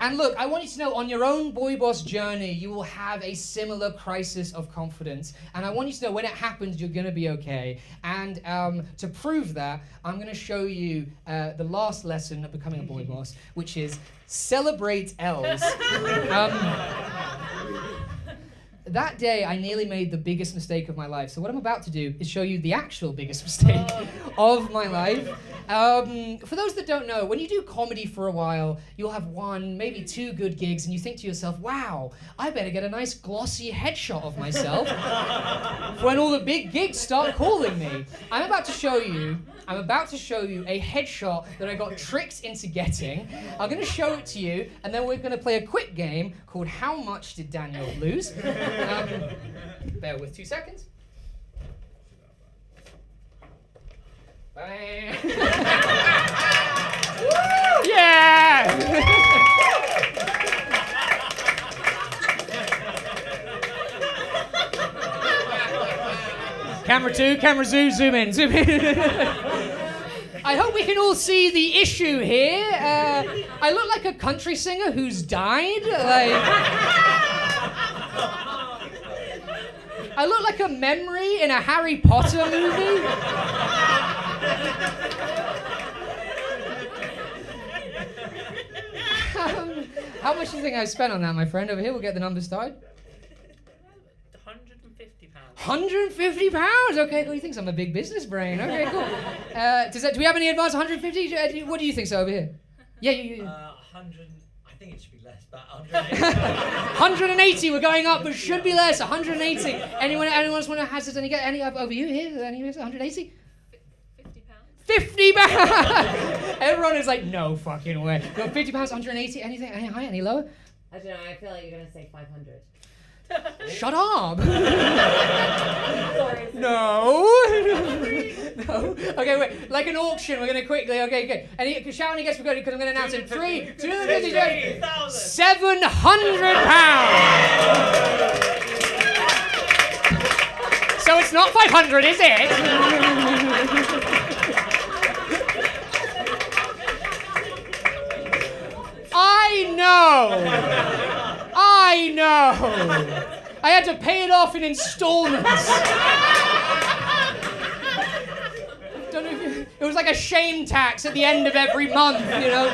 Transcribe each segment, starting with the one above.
And look, I want you to know, on your own boy boss journey, you will have a similar crisis of confidence. And I want you to know, when it happens, you're going to be okay. And to prove that, I'm going to show you the last lesson of becoming a boy boss, which is celebrate L's. That day, I nearly made the biggest mistake of my life. So what I'm about to do is show you the actual biggest mistake of my life. For those that don't know, when you do comedy for a while, you'll have one, maybe two good gigs, and you think to yourself, wow, I better get a nice glossy headshot of myself when all the big gigs start calling me. I'm about to show you a headshot that I got tricked into getting. I'm going to show it to you, and then we're going to play a quick game called How Much Did Daniel Lose? Bear with 2 seconds. Yeah! Camera 2, camera zoom in. I hope we can all see the issue here. I look like a country singer who's died. I look like a memory in a Harry Potter movie. How much do you think I spent on that, my friend? Over here, we'll get the numbers started. £150? Okay, cool. He thinks I'm a big business brain. Okay, cool. Do we have any advance? 150? What do you think so over here? Yeah, you. 100. I think it should be less, but 180. 180. We're going up, but should be less. 180. Anyone else want to hazard any up over you here? Any 180? £50. Everyone is like, no fucking way. You got £50, 180, anything, any higher, any lower? I don't know, I feel like you're going to say 500. Shut up! Sorry. No! No. Okay, wait, like an auction, we're going to quickly, okay, good. Shout any guess we've got, because I'm going to announce it. 3, 2, 700 £700! So it's not 500, is it? I know. I had to pay it off in installments. Don't know if it was like a shame tax at the end of every month, you know.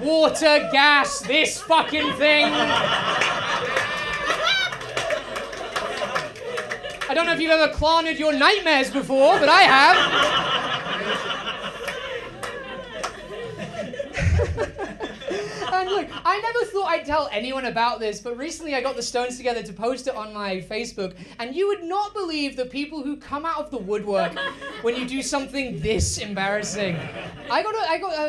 Water, gas, this fucking thing. I don't know if you've ever cloned your nightmares before, but I have. And look, I never thought I'd tell anyone about this, but recently I got the Stones together to post it on my Facebook, and you would not believe the people who come out of the woodwork when you do something this embarrassing. I got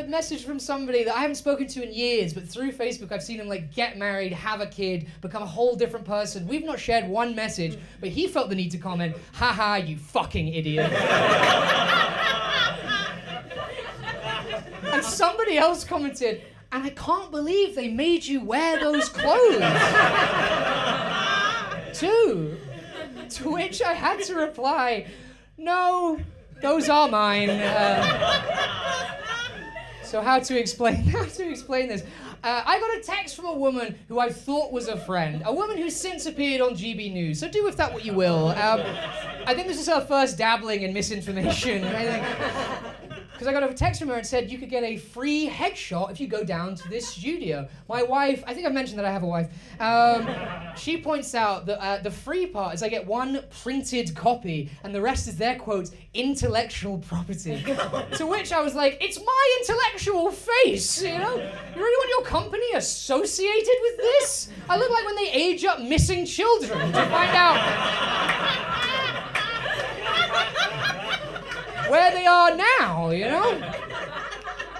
a message from somebody that I haven't spoken to in years, but through Facebook I've seen him get married, have a kid, become a whole different person. We've not shared one message, but he felt the need to comment, haha, you fucking idiot. And somebody else commented, and I can't believe they made you wear those clothes. Too. To which I had to reply, no, those are mine. So how to explain this? I got a text from a woman who I thought was a friend, a woman who's since appeared on GB News, so do with that what you will. I think this is her first dabbling in misinformation. Because I got a text from her and said you could get a free headshot if you go down to this studio. My wife, I think I've mentioned that I have a wife, she points out that the free part is I get one printed copy and the rest is their, quote, intellectual property. To which I was like, it's my intellectual face, you know? You really want your company associated with this? I look like when they age up missing children to find out where they are now, you know?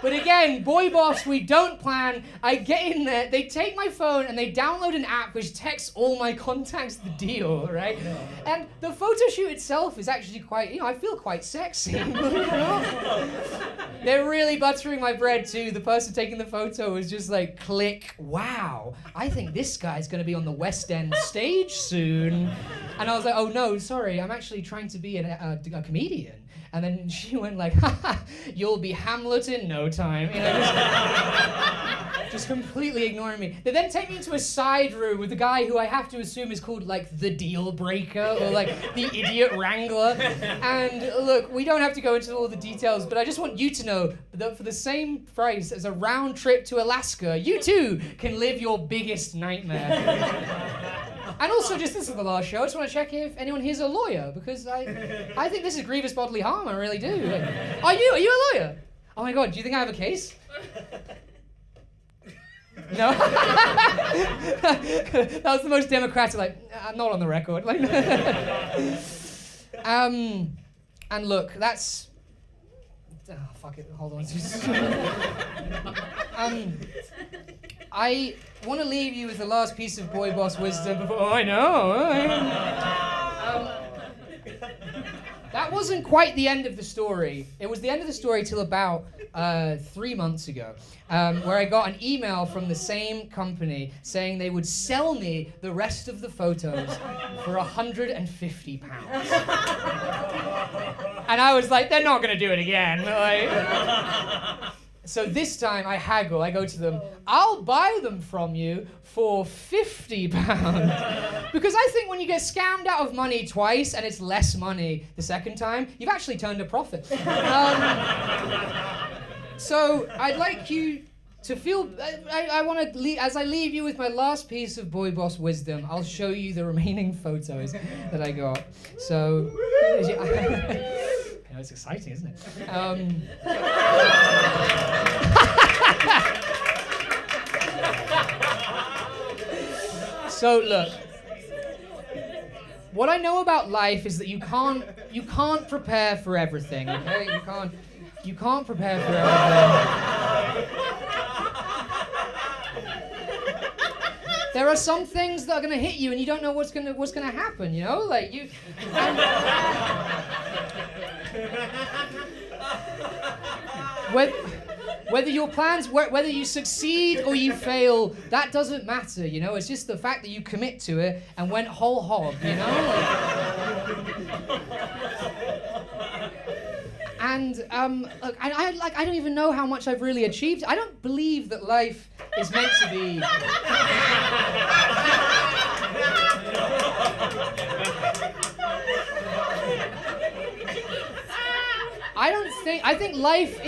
But again, boy boss, we don't plan. I get in there, they take my phone and they download an app which texts all my contacts the deal, right? And the photo shoot itself is actually quite, you know, I feel quite sexy. You know? They're really buttering my bread too. The person taking the photo was just like, click, wow, I think this guy's gonna be on the West End stage soon. And I was like, oh no, sorry, I'm actually trying to be a comedian. And then she went like, haha, you'll be Hamlet in no time. You know, just completely ignoring me. They then take me into a side room with the guy who I have to assume is called like the deal breaker or like the idiot wrangler. And look, we don't have to go into all the details, but I just want you to know that for the same price as a round trip to Alaska, you too can live your biggest nightmare. And also, just this is the last show, I just want to check if anyone here's a lawyer, because I think this is grievous bodily harm, I really do. Are you a lawyer? Oh my God, do you think I have a case? No? That was the most democratic, like, not on the record. Like, and look, that's... Oh, fuck it, hold on. I want to leave you with the last piece of boy boss wisdom before... Oh, I know. That wasn't quite the end of the story. It was the end of the story till about 3 months ago, where I got an email from the same company saying they would sell me the rest of the photos for £150. And I was like, they're not going to do it again. Like, so this time I haggle. I go to them, I'll buy them from you for £50. Because I think when you get scammed out of money twice and it's less money the second time, you've actually turned a profit. So I'd like you to feel, I want to, as I leave you with my last piece of boy boss wisdom, I'll show you the remaining photos that I got. So, it's exciting, isn't it? So look, what I know about life is that you can't prepare for everything, okay? You can't prepare for everything. There are some things that are gonna hit you, and you don't know what's gonna happen. You know, like you. Whether your plans, whether you succeed or you fail, that doesn't matter. You know, it's just the fact that you commit to it and went whole hog. You know. And look, I don't even know how much I've really achieved. I don't believe that life is meant to be. I think life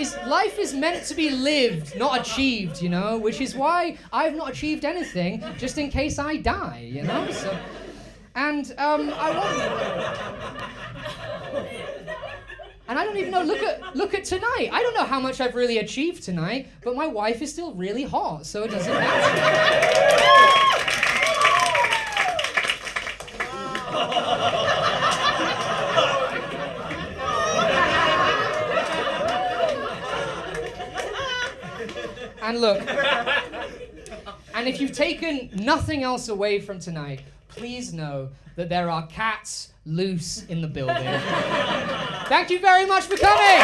is meant to be lived, not achieved, you know, which is why I've not achieved anything, just in case I die, you know. So, and I don't even know. Look at tonight. I don't know how much I've really achieved tonight, but my wife is still really hot, so it doesn't matter. And look, and if you've taken nothing else away from tonight, please know that there are cats loose in the building. Thank you very much for coming!